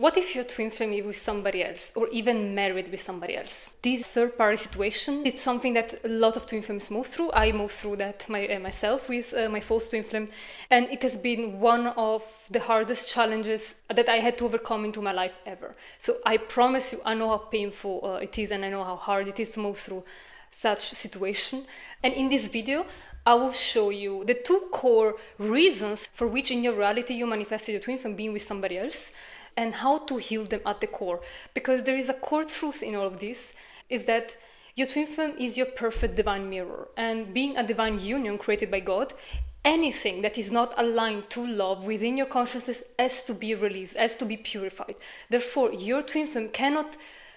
What if your twin flame is with somebody else or even married with somebody else? This third party situation, it's something that a lot of twin flames move through. I move through that myself with my false twin flame. And it has been one of the hardest challenges that I had to overcome into my life ever. So I promise you, I know how painful it is, and I know how hard it is to move through such situation. And in this video, I will show you the two core reasons for which in your reality you manifested your twin flame being with somebody else, and how to heal them at the core. Because there is a core truth in all of this, is that your twin flame is your perfect divine mirror. And being a divine union created by God, anything that is not aligned to love within your consciousness has to be released, has to be purified. Therefore, your twin flame cannot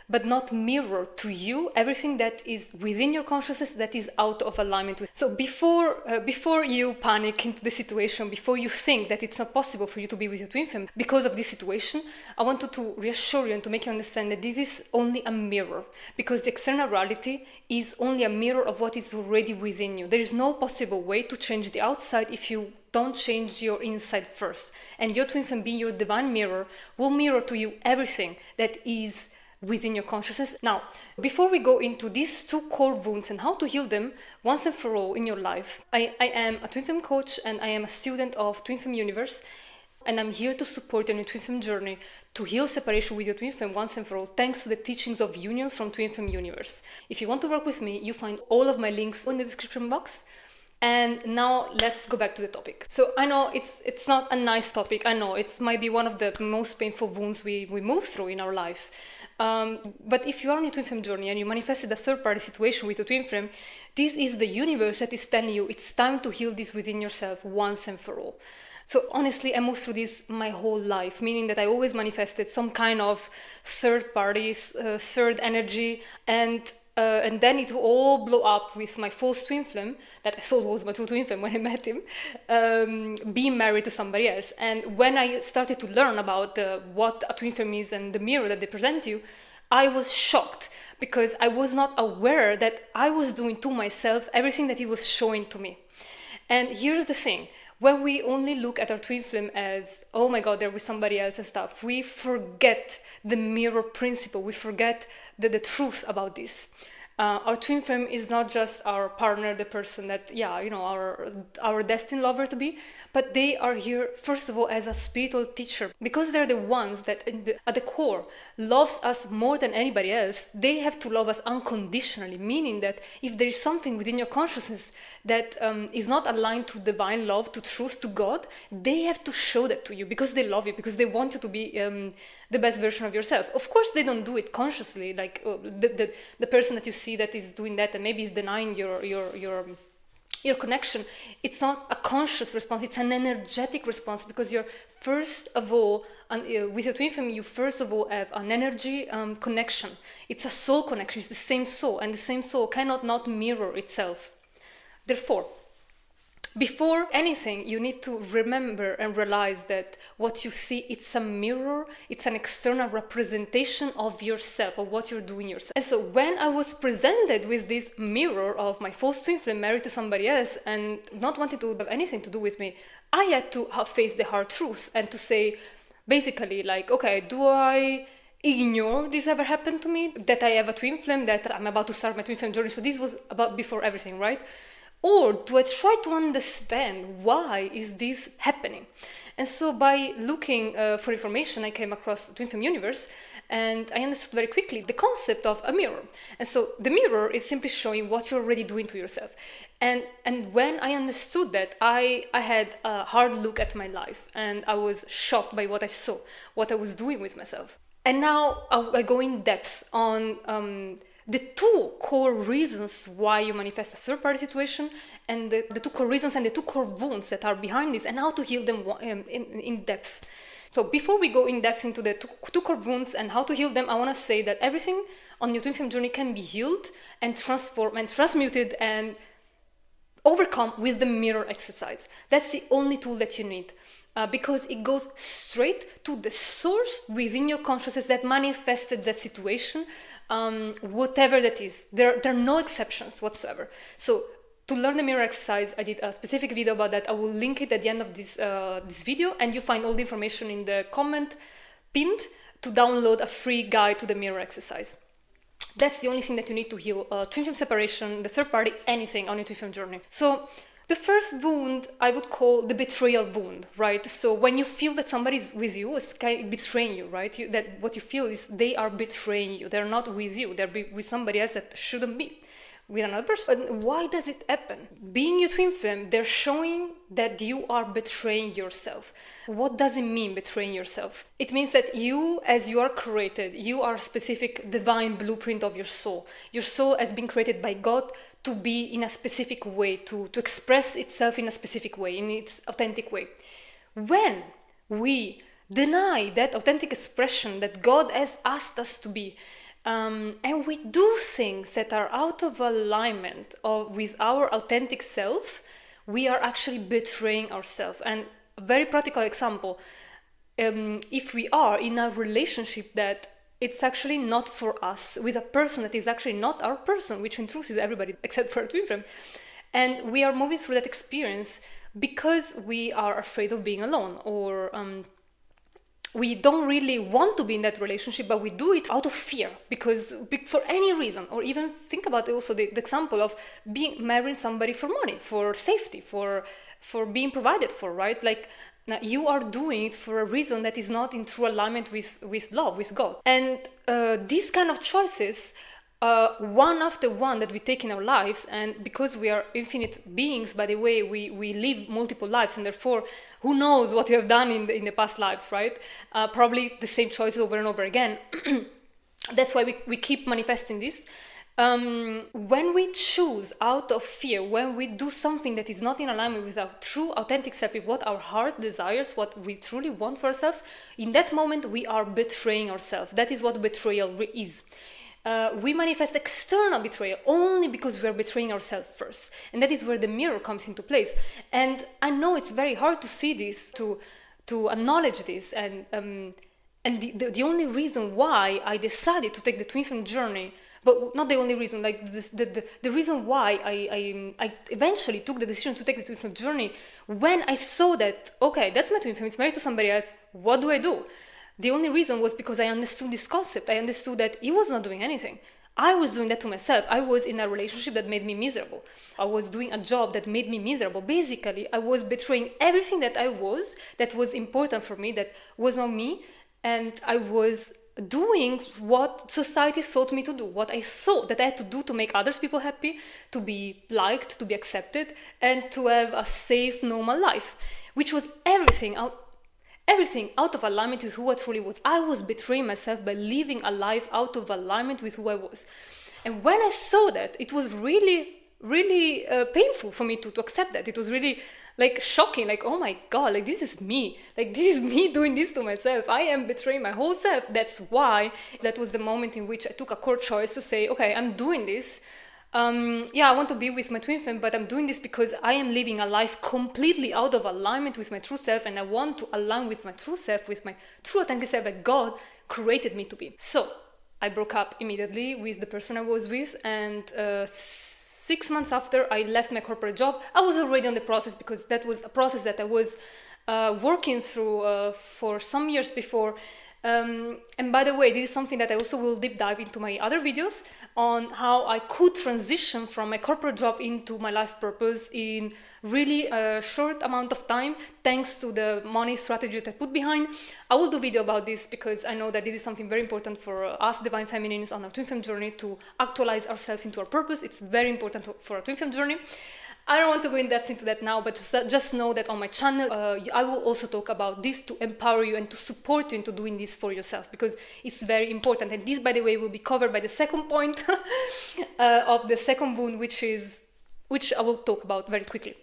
but not mirror to you everything that is within your consciousness that is out of alignment with. So before you panic into the situation, before you think that it's not possible for you to be with your twin flame because of this situation, I wanted to reassure you and to make you understand that this is only a mirror, because the external reality is only a mirror of what is already within you. There is no possible way to change the outside if you don't change your inside first. And your twin flame, being your divine mirror, will mirror to you everything that is within your consciousness. Now, before we go into these two core wounds and how to heal them once and for all in your life, I am a twin flame coach and I am a student of Twin Flame Universe, and I'm here to support you on your twin flame journey to heal separation with your twin flame once and for all, thanks to the teachings of unions from Twin Flame Universe. If you want to work with me, you find all of my links in the description box. And now let's go back to the topic. So I know it's not a nice topic. I know it might be one of the most painful wounds we move through in our life. But if you are on your twin flame journey and you manifested a third party situation with your twin flame, this is the universe that is telling you it's time to heal this within yourself once and for all. So honestly, I moved through this my whole life, meaning that I always manifested some kind of third parties, third energy, and then it will all blow up with my false twin flame, that I thought was my true twin flame when I met him, being married to somebody else. And when I started to learn about what a twin flame is and the mirror that they present you, I was shocked, because I was not aware that I was doing to myself everything that he was showing to me. And here's the thing. When we only look at our twin flame as, oh my God, they're with somebody else and stuff, we forget the mirror principle. We forget the truth about this. Our twin flame is not just our partner, the person that, our destined lover to be, but they are here, first of all, as a spiritual teacher, because they're the ones that at the core loves us more than anybody else. They have to love us unconditionally, meaning that if there is something within your consciousness that is not aligned to divine love, to truth, to God, they have to show that to you, because they love you, because they want you to be the best version of yourself. Of course, they don't do it consciously, like the person that you see that is doing that and maybe is denying your connection. It's not a conscious response, it's an energetic response, because you're first of all, with your twin flame, you first of all have an energy connection. It's a soul connection, it's the same soul, and the same soul cannot not mirror itself. Therefore, before anything, you need to remember and realize that what you see, it's a mirror, it's an external representation of yourself, of what you're doing yourself. And so when I was presented with this mirror of my false twin flame married to somebody else and not wanting to have anything to do with me, I had to face the hard truth and to say, basically, like, okay, do I ignore this ever happened to me, that I have a twin flame, that I'm about to start my twin flame journey? So this was about before everything, right? Or do I try to understand why is this happening? And so by looking for information, I came across Twin Flame Universe, and I understood very quickly the concept of a mirror. And so the mirror is simply showing what you're already doing to yourself. And when I understood that, I had a hard look at my life, and I was shocked by what I saw, what I was doing with myself. And now I go in depth on the two core reasons why you manifest a third-party situation, and the two core reasons and the two core wounds that are behind this, and how to heal them in depth. So before we go in depth into the two core wounds and how to heal them, I want to say that everything on your twin flame journey can be healed and transformed and transmuted and overcome with the mirror exercise. That's the only tool that you need. Because it goes straight to the source within your consciousness that manifested that situation, whatever that is. There are no exceptions whatsoever. So to learn the mirror exercise, I did a specific video about that. I will link it at the end of this video, and you find all the information in the comment pinned to download a free guide to the mirror exercise. That's the only thing that you need to heal. Twin flame separation, the third party, anything on your twin flame journey. So the first wound I would call the betrayal wound, right? So when you feel that somebody's with you, is kind of betraying you, right? That what you feel is they are betraying you. They're not with you. They're with somebody else that shouldn't be with another person. But why does it happen? Being your twin flame, they're showing that you are betraying yourself. What does it mean, betraying yourself? It means that you, as you are created, you are a specific divine blueprint of your soul. Your soul has been created by God to be in a specific way, to express itself in a specific way, in its authentic way. When we deny that authentic expression that God has asked us to be, and we do things that are out of alignment with our authentic self, we are actually betraying ourselves. And a very practical example, if we are in a relationship that it's actually not for us, with a person that is actually not our person, which in truth is everybody except for a twin flame, and we are moving through that experience because we are afraid of being alone, or we don't really want to be in that relationship, but we do it out of fear, because for any reason. Or even think about also the example of marrying somebody for money, for safety, for being provided for, right? Like, now you are doing it for a reason that is not in true alignment with love, with God. And these kind of choices, one after one that we take in our lives, and because we are infinite beings, by the way, we live multiple lives, and therefore who knows what we have done in the past lives, right? Probably the same choices over and over again. That's why we keep manifesting this. When we choose out of fear, when we do something that is not in alignment with our true authentic self, with what our heart desires, what we truly want for ourselves, in that moment we are betraying ourselves. That is what betrayal is. We manifest external betrayal only because we are betraying ourselves first. And that is where the mirror comes into place. And I know it's very hard to see this, to acknowledge this. And the only reason why I decided to take the twin flame journey, but not the only reason, like the reason why I eventually took the decision to take the twin flame journey, when I saw that, okay, that's my twin flame, it's married to somebody else, what do I do? The only reason was because I understood this concept. I understood that he was not doing anything. I was doing that to myself. I was in a relationship that made me miserable. I was doing a job that made me miserable. Basically, I was betraying everything that was important for me, that was not me, and I was doing what society taught me to do, what I thought that I had to do to make others people happy, to be liked, to be accepted, and to have a safe, normal life, which was everything out of alignment with who I truly was. I was betraying myself by living a life out of alignment with who I was. And when I saw that, it was really, really painful for me to accept that. It was really like shocking, like, oh my God, like this is me. Like this is me doing this to myself. I am betraying my whole self. That's why that was the moment in which I took a core choice to say, okay, I'm doing this. I want to be with my twin flame, but I'm doing this because I am living a life completely out of alignment with my true self, and I want to align with my true self, with my true authentic self that God created me to be. So I broke up immediately with the person I was with, and 6 months after I left my corporate job, I was already on the process, because that was a process that I was working through for some years before. And by the way, this is something that I also will deep dive into my other videos on how I could transition from my corporate job into my life purpose in really a short amount of time, thanks to the money strategy that I put behind. I will do a video about this because I know that this is something very important for us divine feminines on our twin flame journey, to actualize ourselves into our purpose. It's very important for our twin flame journey. I don't want to go in depth into that now, but just know that on my channel, I will also talk about this to empower you and to support you into doing this for yourself, because it's very important. And this, by the way, will be covered by the second point of the second wound, which I will talk about very quickly.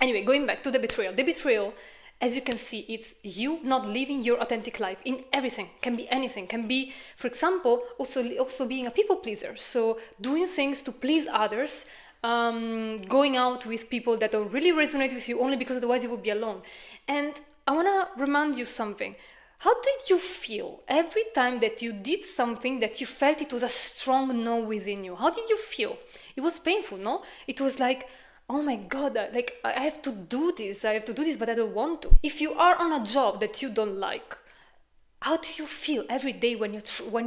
Anyway, going back to the betrayal. The betrayal, as you can see, it's you not living your authentic life in everything. Can be anything. Can be, for example, also being a people pleaser. So doing things to please others, going out with people that don't really resonate with you, only because otherwise you would be alone. And I want to remind you something. How did you feel every time that you did something that you felt it was a strong no within you? How did you feel? It was painful, no? It was like, oh my God, like I have to do this, but I don't want to. If you are on a job that you don't like, how do you feel every day when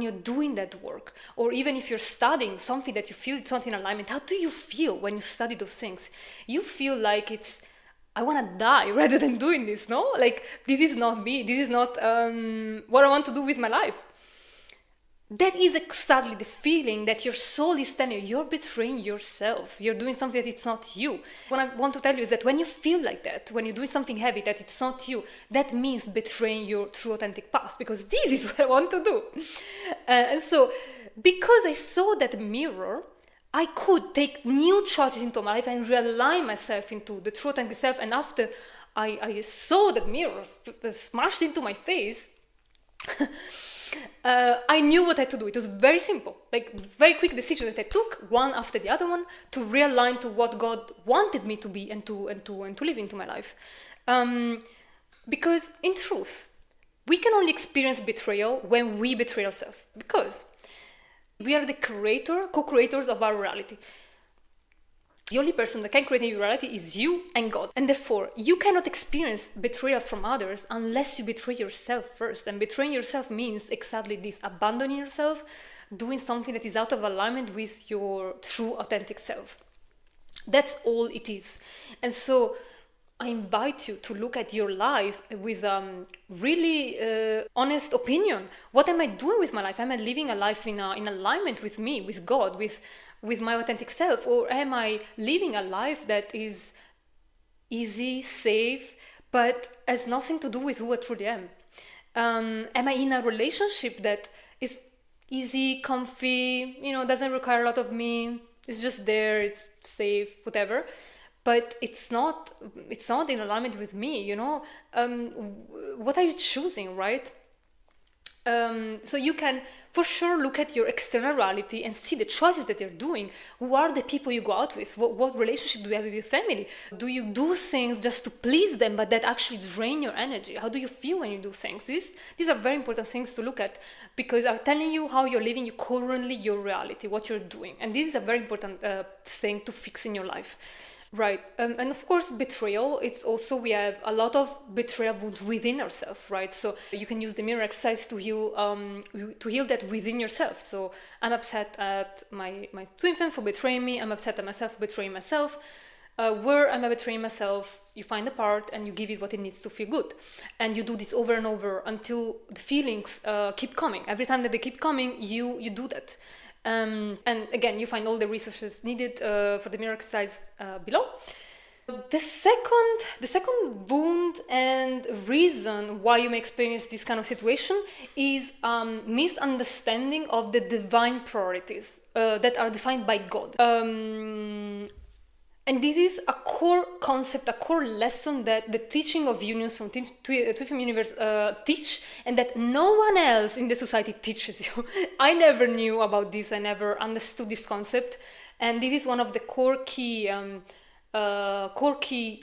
you're doing that work? Or even if you're studying something that you feel it's not in alignment, how do you feel when you study those things? You feel like I want to die rather than doing this, no? Like, this is not me. This is not what I want to do with my life. That is exactly the feeling that your soul is telling you. You're betraying yourself. You're doing something that it's not you. What I want to tell you is that when you feel like that, when you're doing something heavy that it's not you, that means betraying your true authentic path, because this is what I want to do. And so, because I saw that mirror, I could take new choices into my life and realign myself into the true authentic self. And after I saw that mirror smashed into my face, I knew what I had to do. It was very simple, like very quick decisions that I took, one after the other one, to realign to what God wanted me to be and to live into my life. Because in truth, we can only experience betrayal when we betray ourselves, because we are the co-creators of our reality. The only person that can create a new reality is you and God. And therefore, you cannot experience betrayal from others unless you betray yourself first. And betraying yourself means exactly this: abandoning yourself, doing something that is out of alignment with your true, authentic self. That's all it is. And so, I invite you to look at your life with really honest opinion. What am I doing with my life? Am I living a life in alignment with me, with God, with my authentic self? Or am I living a life that is easy, safe, but has nothing to do with who I truly am? Am I in a relationship that is easy, comfy, doesn't require a lot of me? It's just there, it's safe, whatever. But it's not in alignment with me, what are you choosing, right? So you can for sure look at your external reality and see the choices that you're doing. Who are the people you go out with? What relationship do you have with your family? Do you do things just to please them, but that actually drain your energy? How do you feel when you do things? These are very important things to look at, because I'm telling you how you're living currently your reality, what you're doing. And this is a very important thing to fix in your life. Right. And of course, betrayal, we have a lot of betrayal wounds within ourselves, right? So you can use the mirror exercise to heal that within yourself. So I'm upset at my twin flame for betraying me. I'm upset at myself for betraying myself. Where am I betraying myself? You find the part and you give it what it needs to feel good. And you do this over and over until the feelings keep coming. Every time that they keep coming, you do that. And again, you find all the resources needed for the mirror exercise below. The second wound and reason why you may experience this kind of situation is misunderstanding of the divine priorities that are defined by God. And this is a core concept, a core lesson that the teaching of unions from Twin Flame Universe teach, and that no one else in the society teaches you. I never knew about this. I never understood this concept. And this is one of the core key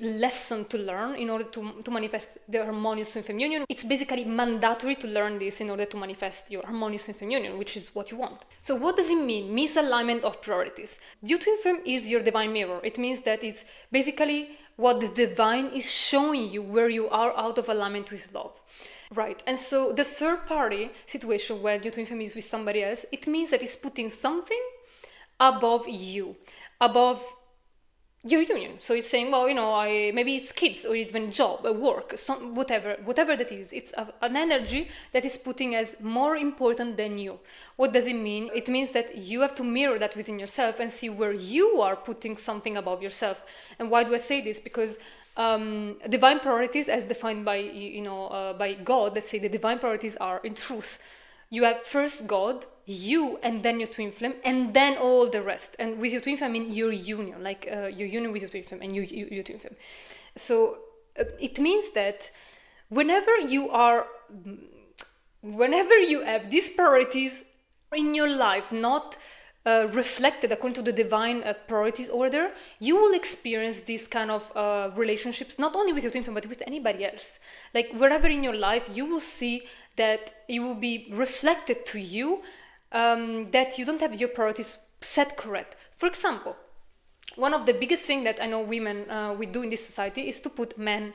lesson to learn in order to manifest the harmonious twin flame union. It's basically mandatory to learn this in order to manifest your harmonious twin flame union, which is what you want. So what does it mean, misalignment of priorities? Your twin flame is your divine mirror. It means that it's basically what the divine is showing you where you are out of alignment with love. Right. And so the third party situation where your twin flame is with somebody else, it means that it's putting something above you, above your union. So it's saying, well, maybe it's kids or even job, work, whatever that is. It's an energy that is putting as more important than you. What does it mean? It means that you have to mirror that within yourself and see where you are putting something above yourself. And why do I say this? Because divine priorities, as defined by God, let's say the divine priorities are, in truth, you have first God, you, and then your twin flame, and then all the rest. And with your twin flame, I mean your union, like your union with your twin flame and your twin flame. So it means that whenever you have these priorities in your life, not reflected according to the divine priorities order, you will experience these kind of relationships, not only with your twin flame, but with anybody else. Like wherever in your life, you will see that it will be reflected to you that you don't have your priorities set correct. For example, one of the biggest things that I know women we do in this society is to put men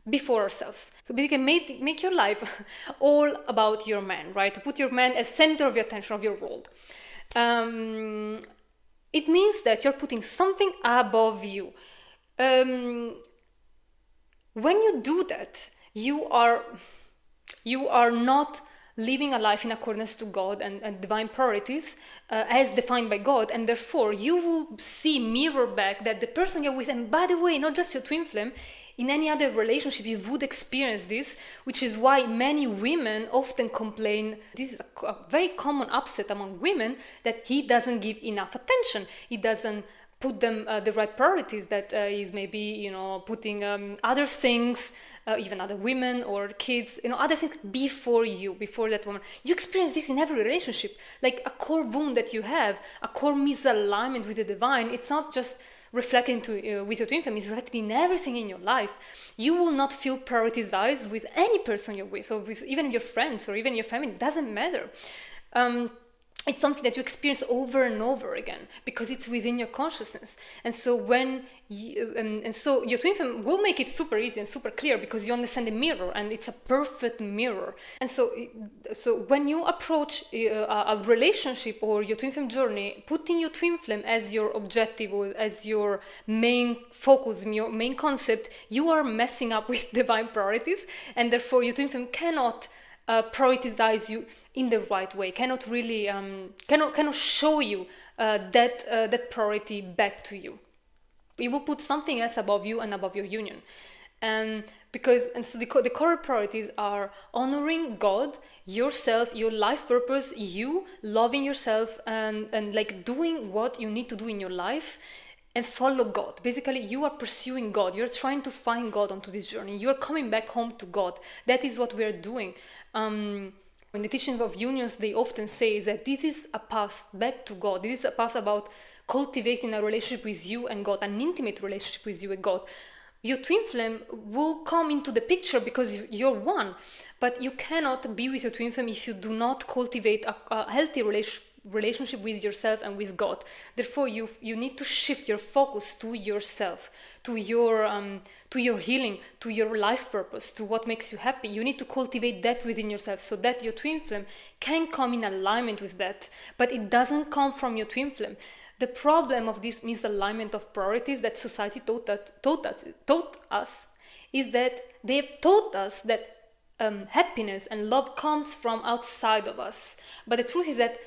before ourselves. So basically make your life all about your man, right? To put your man as center of your attention, of your world. It means that you're putting something above you. When you do that, you are not living a life in accordance to God and divine priorities as defined by God, and therefore you will see mirror back that the person you're with, and by the way, not just your twin flame, in any other relationship you would experience this, which is why many women often complain. This is a very common upset among women, that he doesn't give enough attention, he doesn't put them the right priorities, that is maybe putting other things, even other women or kids, other things before that woman. You experience this in every relationship, like a core wound that you have, a core misalignment with the divine. It's not just reflecting with your twin flame, is reflected in everything in your life. You will not feel prioritized with any person you're with, or with even your friends or even your family. It doesn't matter. It's something that you experience over and over again because it's within your consciousness. And so so your twin flame will make it super easy and super clear because you understand the mirror, and it's a perfect mirror. And so when you approach a relationship or your twin flame journey, putting your twin flame as your objective or as your main focus, your main concept, you are messing up with divine priorities, and therefore your twin flame cannot prioritize you in the right way, cannot really cannot show you that priority back to you. It will put something else above you and above your union. So the core priorities are honoring God, yourself, your life purpose, you loving yourself, and like doing what you need to do in your life, and follow God. Basically, you are pursuing God. You're trying to find God onto this journey. You're coming back home to God. That is what we're doing. In the teaching of unions, they often say that this is a path back to God. This is a path about cultivating a relationship with you and God, an intimate relationship with you and God. Your twin flame will come into the picture because you're one, but you cannot be with your twin flame if you do not cultivate a healthy relationship with yourself and with God. Therefore, you need to shift your focus to yourself, to your healing, to your life purpose, to what makes you happy. You need to cultivate that within yourself so that your twin flame can come in alignment with that. But it doesn't come from your twin flame. The problem of this misalignment of priorities that society taught us is that they have taught us that happiness and love comes from outside of us. But the truth is that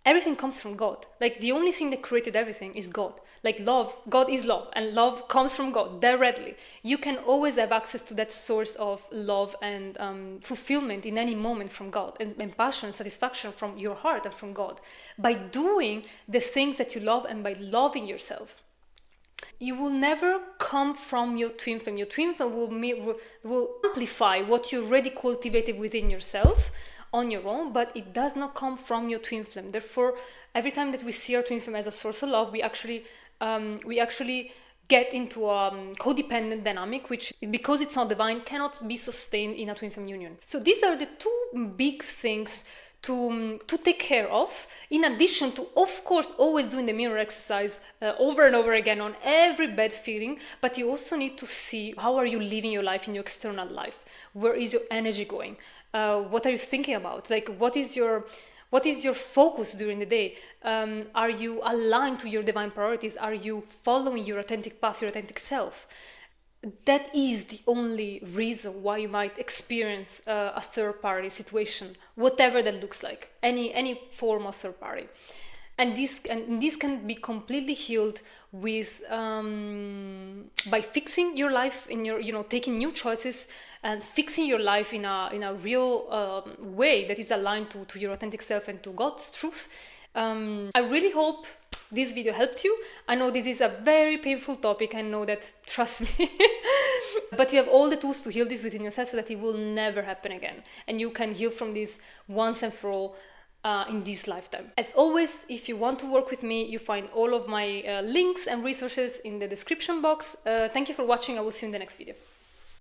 everything comes from God. Like, the only thing that created everything is God. Like, love, God is love, and love comes from God directly. You can always have access to that source of love and fulfillment in any moment from God, and passion, satisfaction from your heart and from God, by doing the things that you love and by loving yourself. You will never come from your twin flame. Your twin flame will amplify what you already cultivated within yourself on your own, but it does not come from your twin flame. Therefore, every time that we see our twin flame as a source of love, we actually get into a codependent dynamic, which, because it's not divine, cannot be sustained in a twin flame union. So these are the two big things to take care of, in addition to, of course, always doing the mirror exercise over and over again on every bad feeling. But you also need to see, how are you living your life in your external life? Where is your energy going? What are you thinking about? Like, what is your focus during the day? Are you aligned to your divine priorities? Are you following your authentic path, your authentic self? That is the only reason why you might experience a third-party situation, whatever that looks like, any form of third party. And this can be completely healed with by fixing your life in your taking new choices and fixing your life in a real way that is aligned to your authentic self and to God's truth. I really hope this video helped you. I know this is a very painful topic. I know that, trust me. But you have all the tools to heal this within yourself so that it will never happen again. And you can heal from this once and for all in this lifetime. As always, if you want to work with me, you find all of my links and resources in the description box. Thank you for watching. I will see you in the next video.